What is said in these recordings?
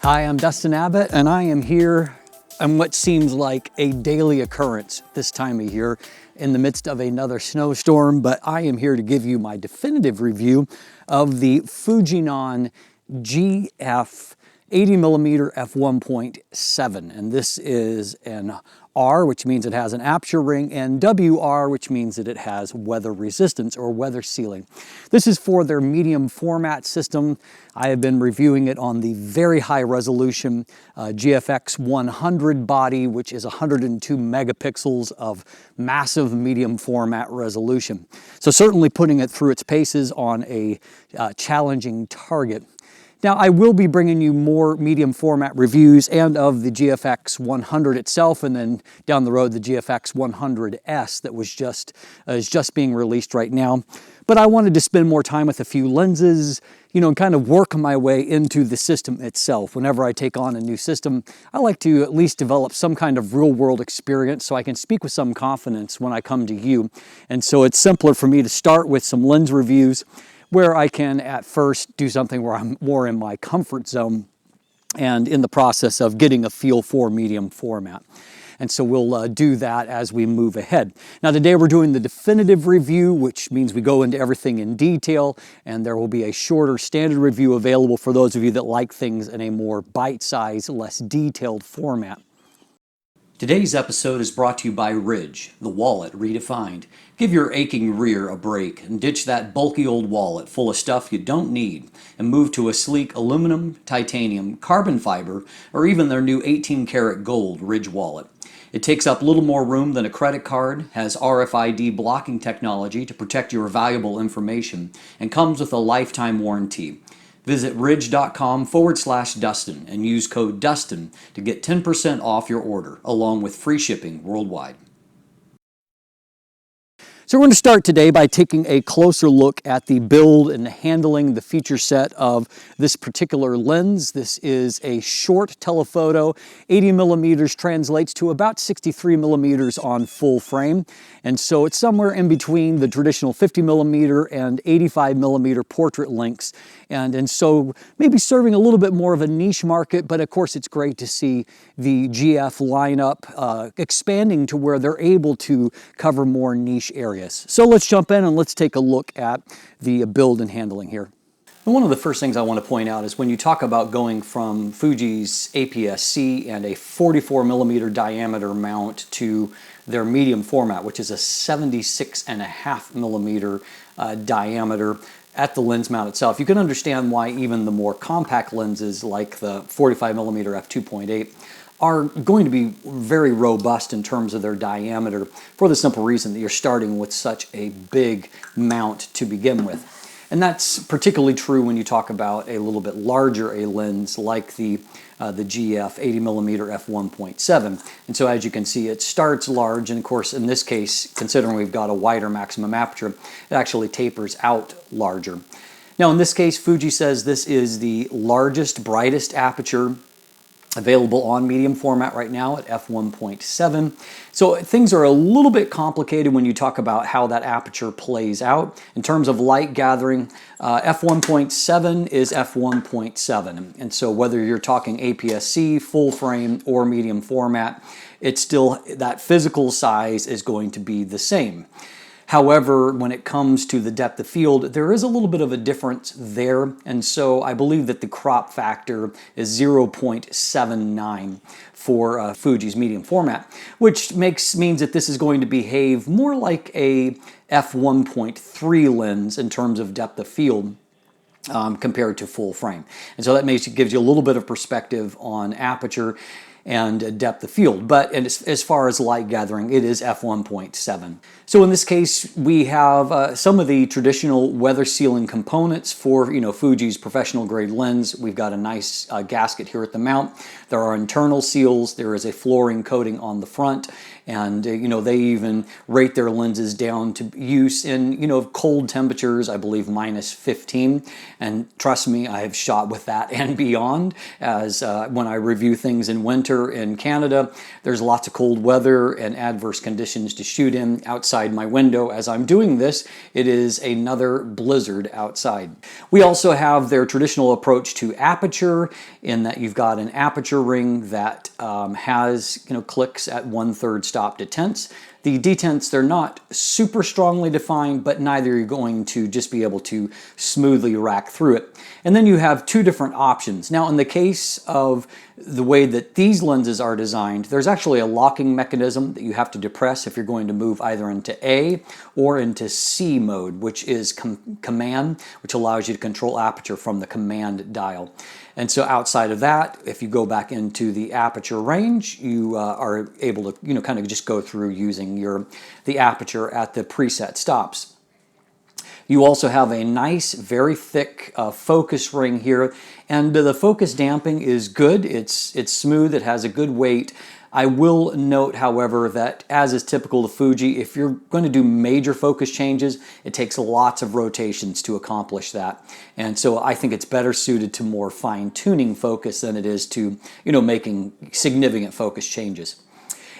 Hi, I'm Dustin Abbott, and I am here on what seems like a daily occurrence this time of year in the midst of another snowstorm, but I am here to give you my definitive review of the Fujinon GF 80mm F1.7, and this is an R, which means it has an aperture ring, and WR, which means that it has weather resistance or weather sealing. This is for their medium format system. I have been reviewing it on the very high resolution GFX 100 body, which is 102 megapixels of massive medium format resolution. So certainly putting it through its paces on a challenging target. Now, I will be bringing you more medium format reviews and of the GFX 100 itself, and then down the road the GFX 100S that is just being released right now. But I wanted to spend more time with a few lenses, and kind of work my way into the system itself. Whenever I take on a new system, I like to at least develop some kind of real-world experience so I can speak with some confidence when I come to you. And so it's simpler for me to start with some lens reviews where I can at first do something where I'm more in my comfort zone and in the process of getting a feel for medium format. And so we'll do that as we move ahead. Now today we're doing the definitive review, which means we go into everything in detail, and there will be a shorter standard review available for those of you that like things in a more bite-sized, less detailed format. Today's episode is brought to you by Ridge, the wallet redefined. Give your aching rear a break and ditch that bulky old wallet full of stuff you don't need and move to a sleek aluminum, titanium, carbon fiber, or even their new 18-karat gold Ridge wallet. It takes up little more room than a credit card, has RFID blocking technology to protect your valuable information, and comes with a lifetime warranty. Visit ridge.com/Dustin and use code Dustin to get 10% off your order, along with free shipping worldwide. So we're going to start today by taking a closer look at the build and handling, the feature set of this particular lens. This is a short telephoto. 80 millimeters translates to about 63 millimeters on full frame. And so it's somewhere in between the traditional 50 millimeter and 85 millimeter portrait lengths. And so maybe serving a little bit more of a niche market, but of course it's great to see the GF lineup expanding to where they're able to cover more niche areas. So let's jump in and let's take a look at the build and handling here. And one of the first things I want to point out is when you talk about going from Fuji's APS-C and a 44 millimeter diameter mount to their medium format, which is a 76.5 millimeter diameter at the lens mount itself, you can understand why even the more compact lenses like the 45 millimeter f2.8 are going to be very robust in terms of their diameter for the simple reason that you're starting with such a big mount to begin with. And that's particularly true when you talk about a little bit larger a lens like the GF 80mm F1.7. And so as you can see, it starts large, and of course in this case, considering we've got a wider maximum aperture, it actually tapers out larger. Now in this case, Fuji says this is the largest, brightest aperture available on medium format right now at f1.7. So things are a little bit complicated when you talk about how that aperture plays out. In terms of light gathering, f1.7 is f1.7. And so whether you're talking APS-C, full frame, or medium format, it's still, that physical size is going to be the same. However, when it comes to the depth of field, there is a little bit of a difference there, and so I believe that the crop factor is 0.79 for Fuji's medium format, which means that this is going to behave more like a f1.3 lens in terms of depth of field compared to full frame. And so that gives you a little bit of perspective on aperture and depth of field. But as far as light gathering, it is f1.7. So in this case, we have some of the traditional weather sealing components for Fuji's professional grade lens. We've got a nice gasket here at the mount. There are internal seals. There is a flooring coating on the front, and they even rate their lenses down to use in cold temperatures. I believe -15, and trust me, I have shot with that and beyond. As when I review things in winter, winter in Canada. There's lots of cold weather and adverse conditions to shoot in. Outside my window as I'm doing this, it is another blizzard outside. We also have their traditional approach to aperture, in that you've got an aperture ring that has clicks at 1/3 stop detents. The detents, they're not super strongly defined, but neither are you going to just be able to smoothly rack through it. And then you have two different options. Now, in the case of the way that these lenses are designed, there's actually a locking mechanism that you have to depress if you're going to move either into A or into C mode, which is command, which allows you to control aperture from the command dial. And so outside of that, if you go back into the aperture range, you are able to kind of just go through using the aperture at the preset stops. You also have a nice, very thick focus ring here, and the focus damping is good. It's smooth, it has a good weight. I will note, however, that as is typical of Fuji, if you're going to do major focus changes, it takes lots of rotations to accomplish that. And so I think it's better suited to more fine-tuning focus than it is to, making significant focus changes.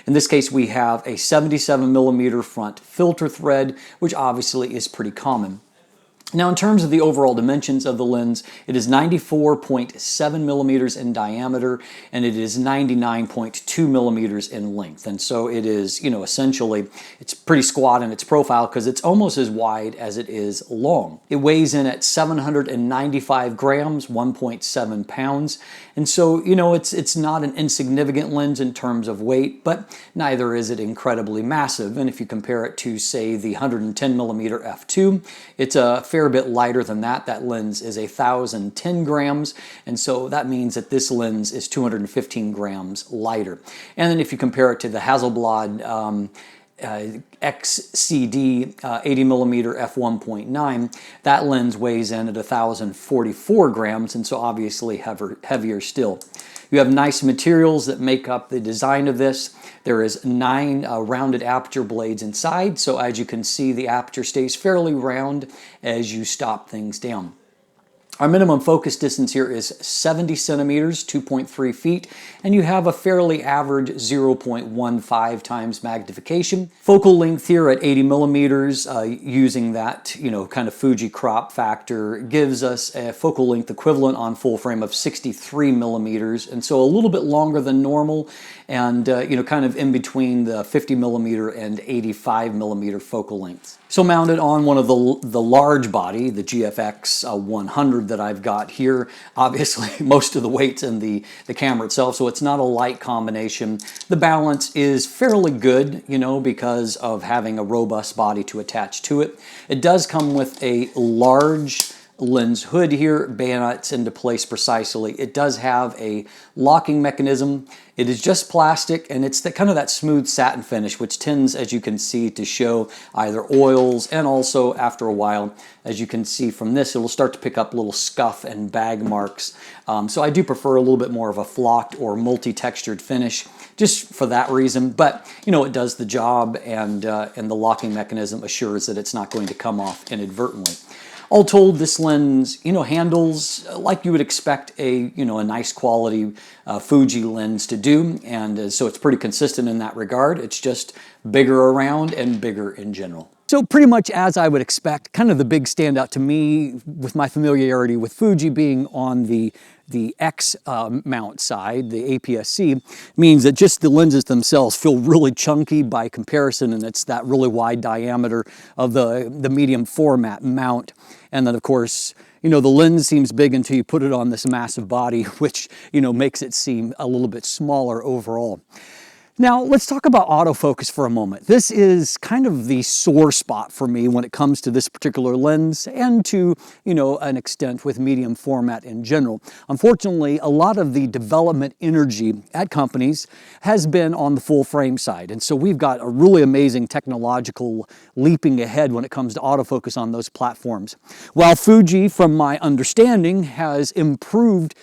In this case, we have a 77mm front filter thread, which obviously is pretty common. Now, in terms of the overall dimensions of the lens, it is 94.7 millimeters in diameter, and it is 99.2 millimeters in length. And so it is, essentially, it's pretty squat in its profile because it's almost as wide as it is long. It weighs in at 795 grams, 1.7 pounds. And so, it's not an insignificant lens in terms of weight, but neither is it incredibly massive. And if you compare it to, say, the 110mm f2, it's a fair bit lighter than that. That lens is 1,010 grams, and so that means that this lens is 215 grams lighter. And then if you compare it to the Hasselblad XCD 80mm f1.9, that lens weighs in at 1,044 grams, and so obviously heavier still. You have nice materials that make up the design of this. There is 9 rounded aperture blades inside, so as you can see, the aperture stays fairly round as you stop things down. Our minimum focus distance here is 70 centimeters, 2.3 feet, and you have a fairly average 0.15 times magnification. Focal length here at 80 millimeters, using that, kind of Fuji crop factor, gives us a focal length equivalent on full frame of 63 millimeters, and so a little bit longer than normal, and kind of in between the 50 millimeter and 85 millimeter focal lengths. So mounted on one of the large body, the GFX 100 that I've got here, obviously most of the weight's in the camera itself, so it's not a light combination. The balance is fairly good, because of having a robust body to attach to it. It does come with a large lens hood here, bayonets into place precisely. It does have a locking mechanism. It is just plastic, and it's kind of that smooth satin finish, which tends, as you can see, to show either oils, and also after a while, as you can see from this, it will start to pick up little scuff and bag marks. So I do prefer a little bit more of a flocked or multi-textured finish, just for that reason. But it does the job, and the locking mechanism assures that it's not going to come off inadvertently. All told, this lens, handles like you would expect a nice quality Fuji lens to do, and so it's pretty consistent in that regard. It's just bigger around and bigger in general. So pretty much as I would expect, kind of the big standout to me with my familiarity with Fuji being on the X mount side, the APS-C, means that just the lenses themselves feel really chunky by comparison, and it's that really wide diameter of the medium format mount. And then of course, the lens seems big until you put it on this massive body, which, makes it seem a little bit smaller overall. Now, let's talk about autofocus for a moment. This is kind of the sore spot for me when it comes to this particular lens, and to, an extent with medium format in general. Unfortunately, a lot of the development energy at companies has been on the full frame side. And so we've got a really amazing technological leaping ahead when it comes to autofocus on those platforms. While Fuji, from my understanding, has improved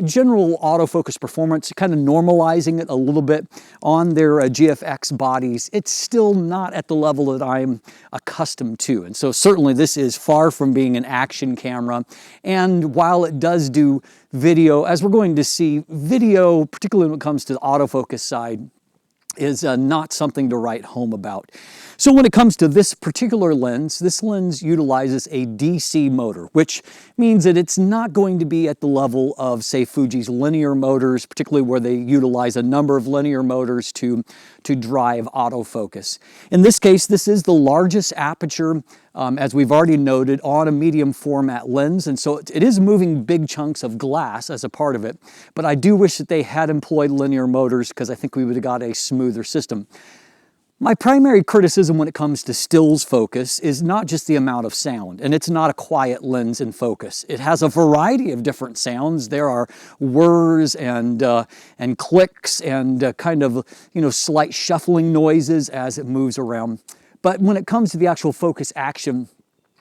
general autofocus performance, kind of normalizing it a little bit on their GFX bodies, it's still not at the level that I'm accustomed to. And so certainly this is far from being an action camera. And while it does do video, as we're going to see, video, particularly when it comes to the autofocus side, is not something to write home about. So when it comes to this particular lens, this lens utilizes a DC motor, which means that it's not going to be at the level of, say, Fuji's linear motors, particularly where they utilize a number of linear motors to drive autofocus. In this case, this is the largest aperture, as we've already noted, on a medium format lens, and so it is moving big chunks of glass as a part of it, but I do wish that they had employed linear motors because I think we would have got a smoother system. My primary criticism when it comes to stills focus is not just the amount of sound, and it's not a quiet lens in focus. It has a variety of different sounds. There are whirs and clicks and kind of, slight shuffling noises as it moves around. But when it comes to the actual focus action,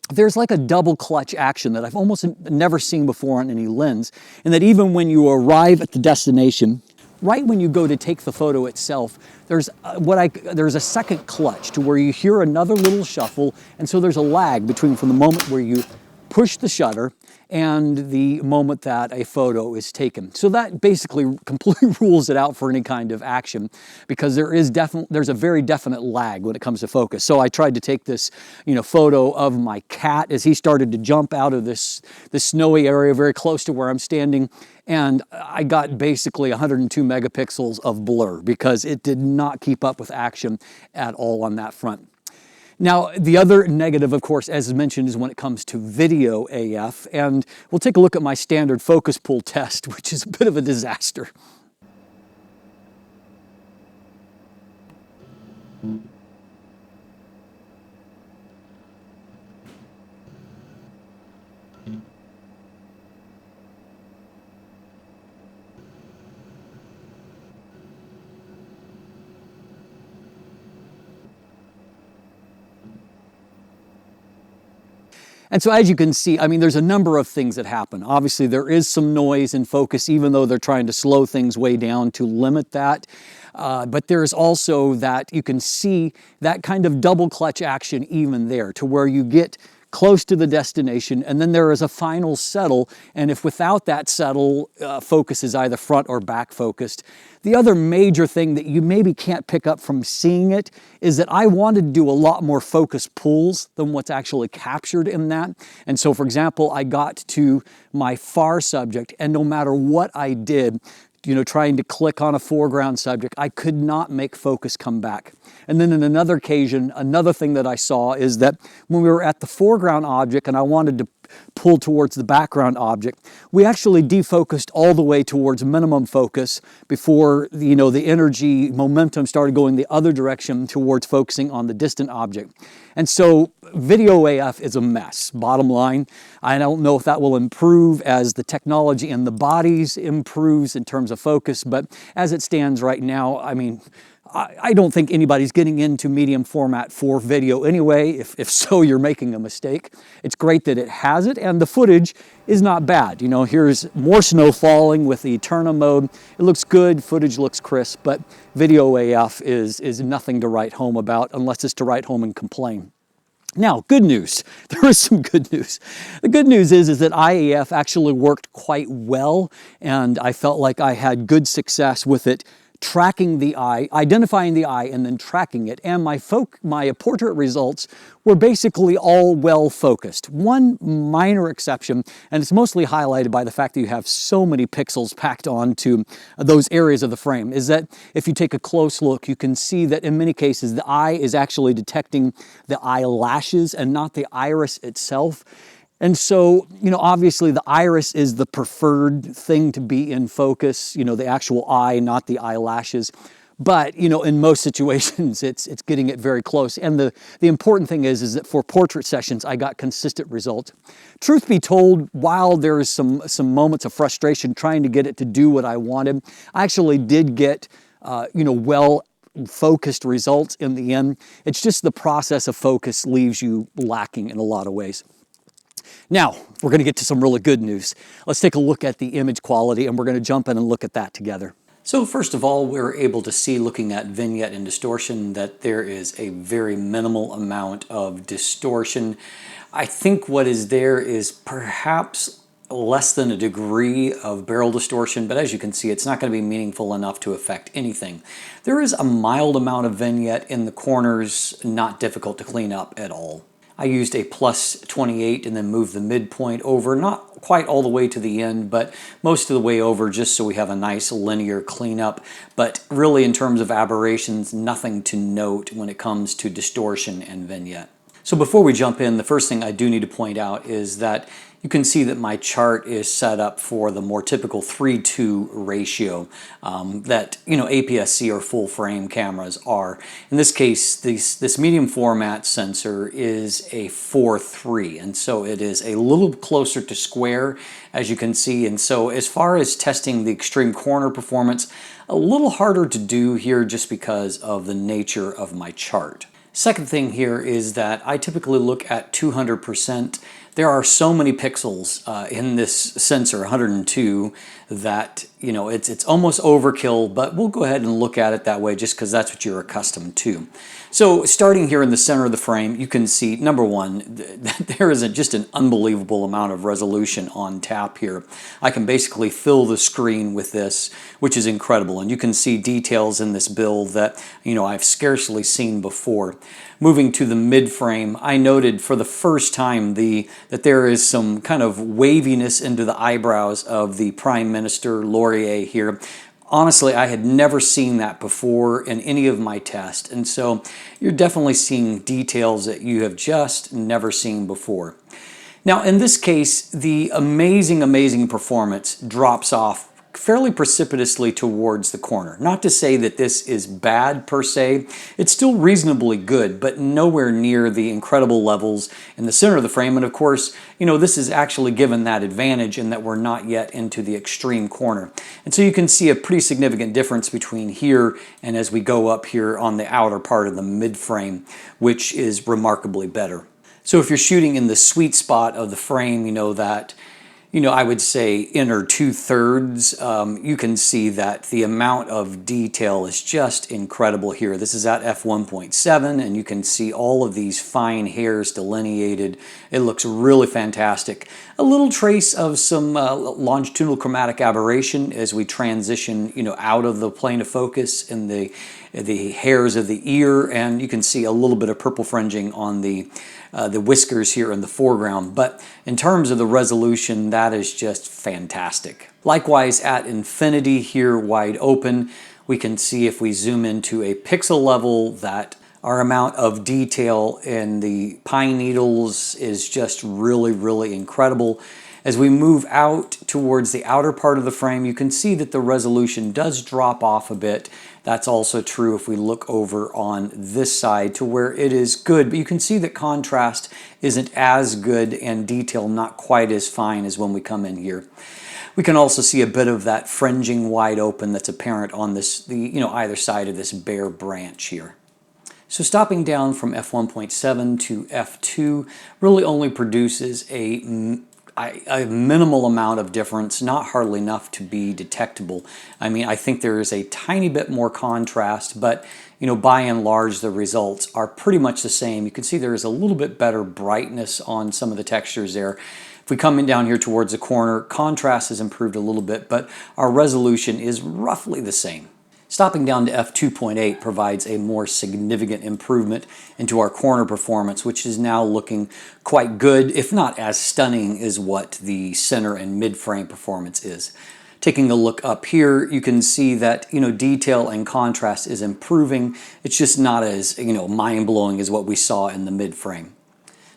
there's like a double clutch action that I've almost never seen before on any lens, and that even when you arrive at the destination, right when you go to take the photo itself, there's a second clutch to where you hear another little shuffle, and so there's a lag between from the moment where you push the shutter and the moment that a photo is taken. So that basically completely rules it out for any kind of action, because there's a very definite lag when it comes to focus. So I tried to take this, photo of my cat as he started to jump out of this snowy area very close to where I'm standing, and I got basically 102 megapixels of blur because it did not keep up with action at all on that front. Now, the other negative, of course, as mentioned, is when it comes to video AF, and we'll take a look at my standard focus pull test, which is a bit of a disaster. And so as you can see, there's a number of things that happen. Obviously, there is some noise in focus, even though they're trying to slow things way down to limit that. But there's also that you can see that kind of double clutch action even there, to where you get close to the destination, and then there is a final settle, and if without that settle, focus is either front or back focused. The other major thing that you maybe can't pick up from seeing it is that I wanted to do a lot more focus pulls than what's actually captured in that. And so, for example, I got to my far subject, and no matter what I did, trying to click on a foreground subject, I could not make focus come back. And then in another occasion, another thing that I saw is that when we were at the foreground object and I wanted to pull towards the background object, we actually defocused all the way towards minimum focus before the energy momentum started going the other direction towards focusing on the distant object. And so video AF is a mess, bottom line. I don't know if that will improve as the technology and the bodies improves in terms of focus, but as it stands right now, I don't think anybody's getting into medium format for video anyway. If so, you're making a mistake. It's great that it has it, and the footage is not bad. Here's more snow falling with the Eterna mode. It looks good, footage looks crisp, but video AF is nothing to write home about unless it's to write home and complain. Now, good news. There is some good news. The good news is that IAF actually worked quite well, and I felt like I had good success with it tracking the eye, identifying the eye, and then tracking it. And my portrait results were basically all well focused. One minor exception, and it's mostly highlighted by the fact that you have so many pixels packed onto those areas of the frame, is that if you take a close look, you can see that in many cases the eye is actually detecting the eyelashes and not the iris itself. And so, obviously the iris is the preferred thing to be in focus, the actual eye, not the eyelashes. But, in most situations, it's getting it very close. And the important thing is that for portrait sessions, I got consistent results. Truth be told, while there is some moments of frustration trying to get it to do what I wanted, I actually did get, well focused results in the end. It's just the process of focus leaves you lacking in a lot of ways. Now, we're going to get to some really good news. Let's take a look at the image quality, and we're going to jump in and look at that together. So first of all, we're able to see, looking at vignette and distortion, that there is a very minimal amount of distortion. I think what is there is perhaps less than a degree of barrel distortion, but as you can see, it's not going to be meaningful enough to affect anything. There is a mild amount of vignette in the corners, not difficult to clean up at all. I used a +28 and then moved the midpoint over, not quite all the way to the end, but most of the way over, just so we have a nice linear cleanup. But really, in terms of aberrations, nothing to note when it comes to distortion and vignette. So before we jump in, the first thing I do need to point out is that you can see that my chart is set up for the more typical 3:2 ratio that APS-C or full frame cameras are. In this case, this medium format sensor is a 4:3, and so it is a little closer to square, as you can see. And so as far as testing the extreme corner performance, a little harder to do here just because of the nature of my chart. Second thing here is that I typically look at 200%. There are so many pixels in this sensor, 102, that it's almost overkill, but we'll go ahead and look at it that way just because that's what you're accustomed to. So starting here in the center of the frame, you can see, number one, there is just an unbelievable amount of resolution on tap here. I can basically fill the screen with this, which is incredible, and you can see details in this build that I've scarcely seen before. Moving to the mid frame, I noted for the first time that there is some kind of waviness into the eyebrows of the Prime Minister Laurier here. Honestly, I had never seen that before in any of my tests, and so you're definitely seeing details that you have just never seen before. Now, in this case, the amazing performance drops off fairly precipitously towards the corner. Not to say that this is bad per se, it's still reasonably good, but nowhere near the incredible levels in the center of the frame. And of course, this is actually given that advantage in that we're not yet into the extreme corner. And so you can see a pretty significant difference between here and as we go up here on the outer part of the mid frame, which is remarkably better. So if you're shooting in the sweet spot of the frame, I would say inner 2/3, you can see that the amount of detail is just incredible here. This is at f1.7, and you can see all of these fine hairs delineated. It looks really fantastic. A little trace of some longitudinal chromatic aberration as we transition, out of the plane of focus in the hairs of the ear, and you can see a little bit of purple fringing on the whiskers here in the foreground. But in terms of the resolution, that is just fantastic. Likewise, at infinity here, wide open, we can see if we zoom into a pixel level that our amount of detail in the pine needles is just really incredible. As we move out towards the outer part of the frame, you can see that the resolution does drop off a bit. That's also true if we look over on this side to where it is good, but you can see that contrast isn't as good and detail not quite as fine as when we come in here. We can also see a bit of that fringing wide open that's apparent on either side of this bare branch here. So stopping down from f1.7 to f2 really only produces a minimal amount of difference, not hardly enough to be detectable. I think there is a tiny bit more contrast, but by and large the results are pretty much the same. You can see there is a little bit better brightness on some of the textures there. If we come in down here towards the corner, contrast has improved a little bit, but our resolution is roughly the same. Stopping down to f2.8 provides a more significant improvement into our corner performance, which is now looking quite good, if not as stunning as what the center and mid-frame performance is. Taking a look up here, you can see that detail and contrast is improving. It's just not as mind-blowing as what we saw in the mid-frame.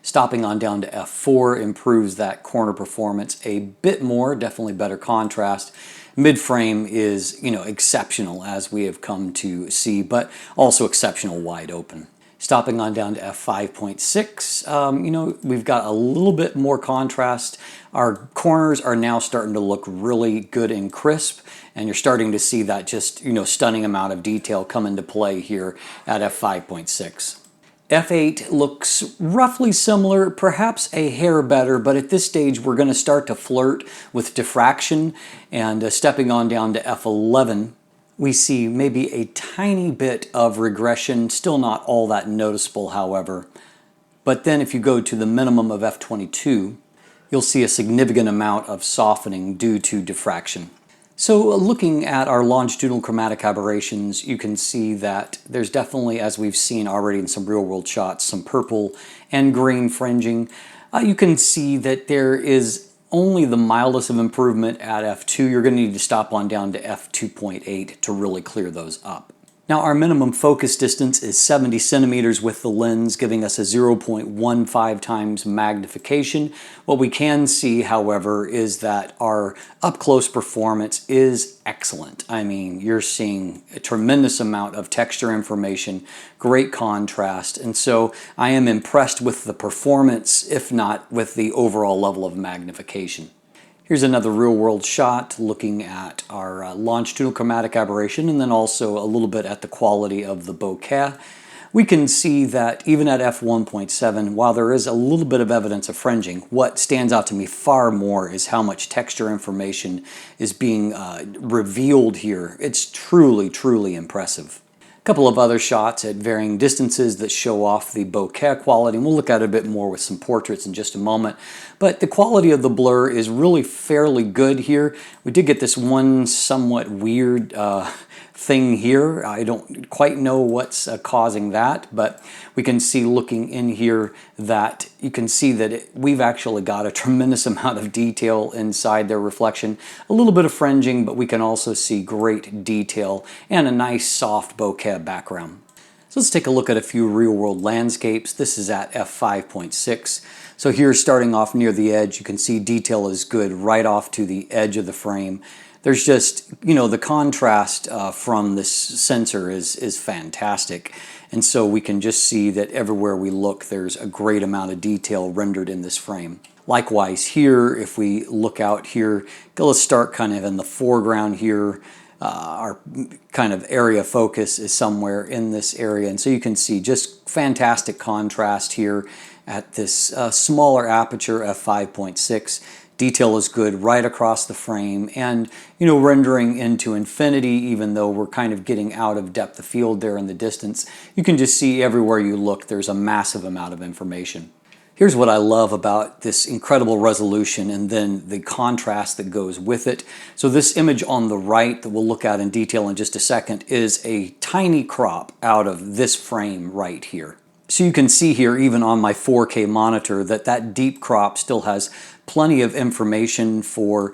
Stopping on down to f4 improves that corner performance a bit more, definitely better contrast. Mid-frame is, exceptional as we have come to see, but also exceptional wide open. Stopping on down to f5.6, we've got a little bit more contrast. Our corners are now starting to look really good and crisp, and you're starting to see that just, stunning amount of detail come into play here at f5.6. F8 looks roughly similar, perhaps a hair better, but at this stage we're going to start to flirt with diffraction, and stepping on down to F11, we see maybe a tiny bit of regression, still not all that noticeable, however. But then if you go to the minimum of F22, you'll see a significant amount of softening due to diffraction. So looking at our longitudinal chromatic aberrations, you can see that there's definitely, as we've seen already in some real-world shots, some purple and green fringing. You can see that there is only the mildest of improvement at F2. You're going to need to stop on down to F2.8 to really clear those up. Now our minimum focus distance is 70 centimeters with the lens, giving us a 0.15 times magnification. What we can see, however, is that our up-close performance is excellent. I mean, you're seeing a tremendous amount of texture information, great contrast, and so I am impressed with the performance, if not with the overall level of magnification. Here's another real-world shot looking at our longitudinal chromatic aberration, and then also a little bit at the quality of the bokeh. We can see that even at f1.7, while there is a little bit of evidence of fringing, what stands out to me far more is how much texture information is being revealed here. It's truly, truly impressive. A couple of other shots at varying distances that show off the bokeh quality, and we'll look at it a bit more with some portraits in just a moment. But the quality of the blur is really fairly good here. We did get this one somewhat weird thing here. I don't quite know what's causing that, but we can see looking in here that you can see that we've actually got a tremendous amount of detail inside their reflection. A little bit of fringing, but we can also see great detail and a nice soft bokeh background. So let's take a look at a few real-world landscapes. This is at f5.6. So here, starting off near the edge, you can see detail is good right off to the edge of the frame. There's just, you know, the contrast from this sensor is fantastic. And so we can just see that everywhere we look, there's a great amount of detail rendered in this frame. Likewise here, if we look out here, let's start kind of in the foreground here. Our kind of area focus is somewhere in this area. And so you can see just fantastic contrast here at this smaller aperture, f5.6. Detail is good right across the frame, and you know, rendering into infinity, even though we're kind of getting out of depth of field there in the distance. You can just see everywhere you look, there's a massive amount of information. Here's what I love about this incredible resolution and then the contrast that goes with it. So this image on the right that we'll look at in detail in just a second is a tiny crop out of this frame right here. So you can see here, even on my 4K monitor, that deep crop still has plenty of information for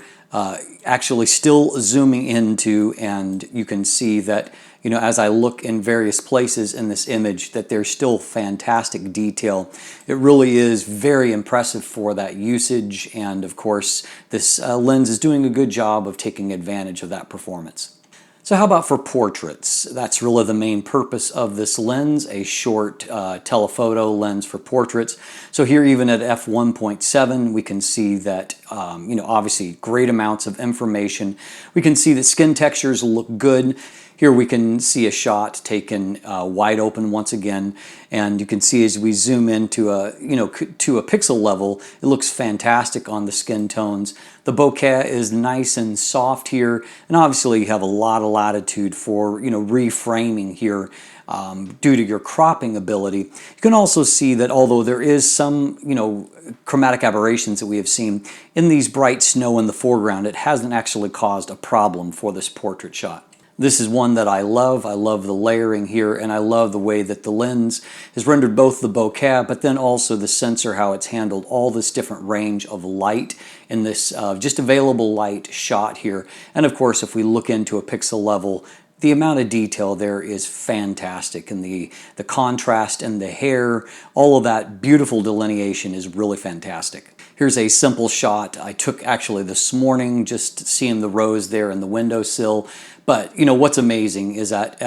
actually still zooming into, and you can see that, you know, as I look in various places in this image, that there's still fantastic detail. It really is very impressive for that usage, and of course this lens is doing a good job of taking advantage of that performance. So how about for portraits? That's really the main purpose of this lens, a short telephoto lens for portraits. So here, even at f1.7, we can see that, you know, obviously great amounts of information. We can see that skin textures look good. Here we can see a shot taken wide open once again, and you can see as we zoom into to a pixel level, it looks fantastic on the skin tones. The bokeh is nice and soft here, and obviously you have a lot of latitude for, you know, reframing here due to your cropping ability. You can also see that although there is some, you know, chromatic aberrations that we have seen in these bright snow in the foreground, it hasn't actually caused a problem for this portrait shot. This is one that I love. I love the layering here, and I love the way that the lens has rendered both the bokeh, but then also the sensor, how it's handled all this different range of light in this just available light shot here. And of course, if we look into a pixel level, the amount of detail there is fantastic, and the contrast and the hair, all of that beautiful delineation is really fantastic. Here's a simple shot I took actually this morning, just seeing the rose there in the windowsill. But you know what's amazing is at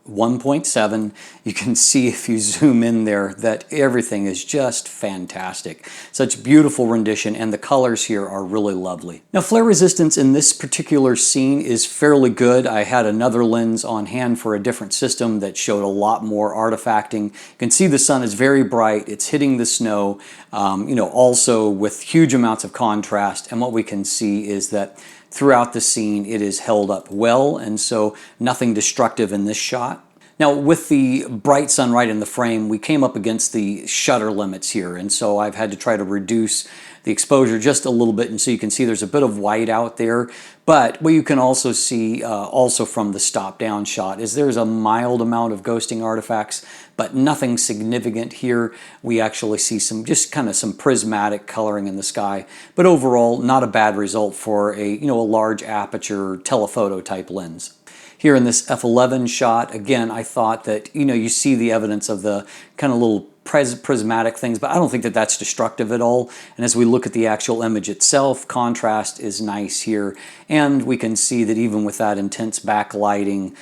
1.7. You can see if you zoom in there that everything is just fantastic. Such beautiful rendition, and the colors here are really lovely. Now, flare resistance in this particular scene is fairly good. I had another lens on hand for a different system that showed a lot more artifacting. You can see the sun is very bright. It's hitting the snow, also with huge amounts of contrast. And what we can see is that throughout the scene, it is held up well, and so nothing destructive in this shot. Now, with the bright sun right in the frame, we came up against the shutter limits here, and so I've had to try to reduce the exposure just a little bit, and so you can see there's a bit of white out there. But what you can also see also from the stop-down shot is there's a mild amount of ghosting artifacts, but nothing significant here. We actually see some some prismatic coloring in the sky, but overall not a bad result for a large aperture telephoto type lens. Here in this f11 shot, again, I thought that you see the evidence of the kind of little prismatic things, but I don't think that that's destructive at all. And as we look at the actual image itself, contrast is nice here, and we can see that even with that intense backlighting,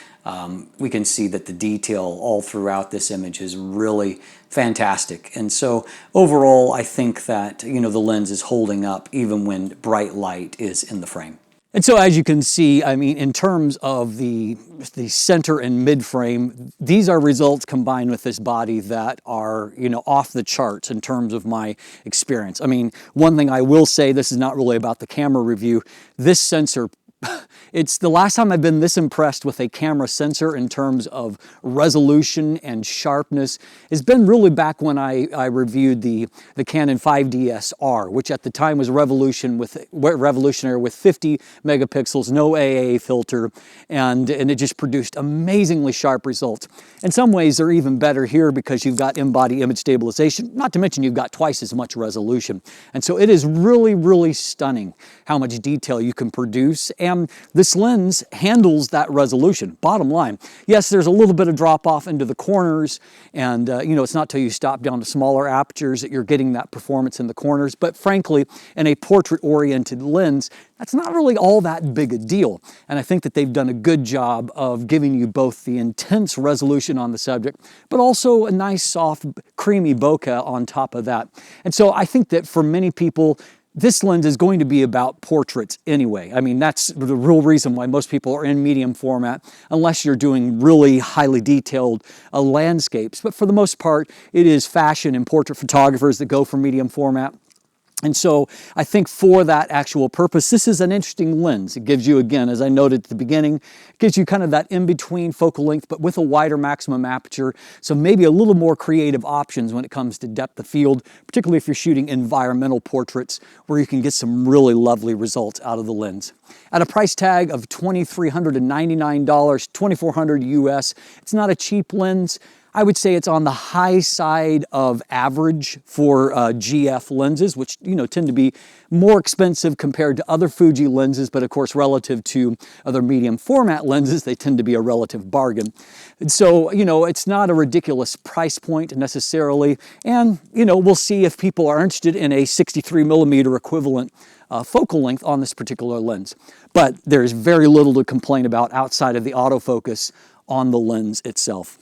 we can see that the detail all throughout this image is really fantastic. And so overall, I think that the lens is holding up even when bright light is in the frame. And so as you can see, I mean, in terms of the center and mid frame, these are results combined with this body that are, off the charts in terms of my experience. I mean, one thing I will say, this is not really about the camera review, this sensor, it's the last time I've been this impressed with a camera sensor in terms of resolution and sharpness. It's been really back when I reviewed the Canon 5DS-R, which at the time was revolutionary with 50 megapixels, no AA filter, and it just produced amazingly sharp results. In some ways, they're even better here because you've got in-body image stabilization, not to mention you've got twice as much resolution. And so it is really, really stunning how much detail you can produce. And this lens handles that resolution. Bottom line, yes, there's a little bit of drop off into the corners, and it's not till you stop down to smaller apertures that you're getting that performance in the corners. But frankly, in a portrait-oriented lens, that's not really all that big a deal. And I think that they've done a good job of giving you both the intense resolution on the subject, but also a nice, soft, creamy bokeh on top of that. And so I think that for many people, this lens is going to be about portraits anyway. I mean, that's the real reason why most people are in medium format, unless you're doing really highly detailed landscapes. But for the most part, it is fashion and portrait photographers that go for medium format. And so I think for that actual purpose, this is an interesting lens. It gives you, again, as I noted at the beginning, it gives you kind of that in-between focal length, but with a wider maximum aperture. So maybe a little more creative options when it comes to depth of field, particularly if you're shooting environmental portraits where you can get some really lovely results out of the lens. At a price tag of $2,399, $2,400 US, it's not a cheap lens. I would say it's on the high side of average for GF lenses, which tend to be more expensive compared to other Fuji lenses, but of course relative to other medium format lenses, they tend to be a relative bargain. And so, it's not a ridiculous price point necessarily, and we'll see if people are interested in a 63mm equivalent focal length on this particular lens. But there's very little to complain about outside of the autofocus on the lens itself.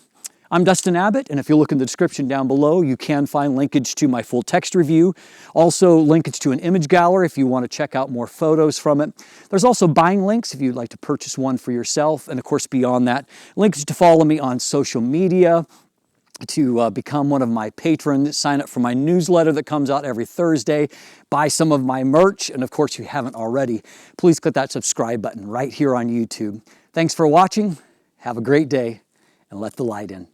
I'm Dustin Abbott, and if you look in the description down below, you can find linkage to my full text review. Also, linkage to an image gallery if you want to check out more photos from it. There's also buying links if you'd like to purchase one for yourself. And of course, beyond that, linkage to follow me on social media, to become one of my patrons, sign up for my newsletter that comes out every Thursday, buy some of my merch, and of course, if you haven't already, please click that subscribe button right here on YouTube. Thanks for watching. Have a great day, and let the light in.